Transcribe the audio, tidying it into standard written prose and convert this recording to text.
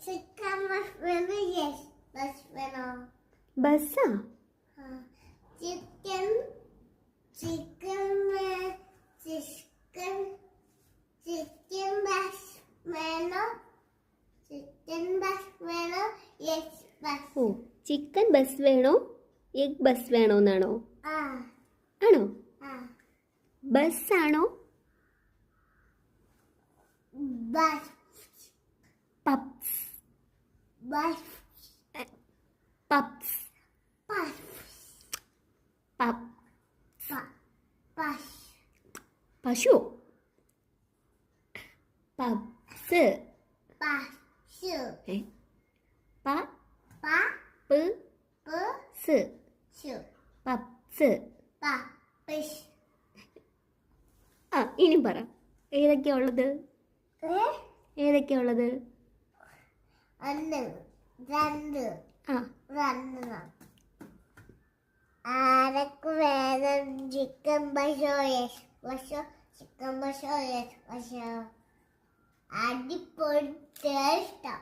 Chicken ബസ് വേണോ? Yes ബസ് വേണോ? ബസ്സാ? ചിക്കൻ ചിക്കൻ ചിക്കൻ ചിക്കൻ ബസ് വേണോ? ചിക്കൻ ബസ് വേണോ? യെസ് ബസ്. ഓ, ചിക്കൻ ബസ് വേണോ എഗ് ബസ് വേണോ എന്നാണോ? ആണോ? ബസ് ആണോ? ബസ് പപ്സ്. ബസ് പപ്സ്. ബസ് പപ് ബസ് പശു. പപ്സ്. ബസ് പ പ പ്പ് പ സ്. ശു പപ്സ്. പ പിഷ്. ഇനി പറ, ഏതൊക്കെയാ ഉള്ളത്? ഏതൊക്കെയാ ഉള്ളത്? ഒന്ന് രണ്ട് ആ രണ്ട്. ആരൊക്കെ വേണം? ചിക്കൻ ബസോ? യെസ് ബസോ. ചിക്കൻ ബസോ? യെസ് ബസോ. അടിപൊളി ടേസ്റ്റാ.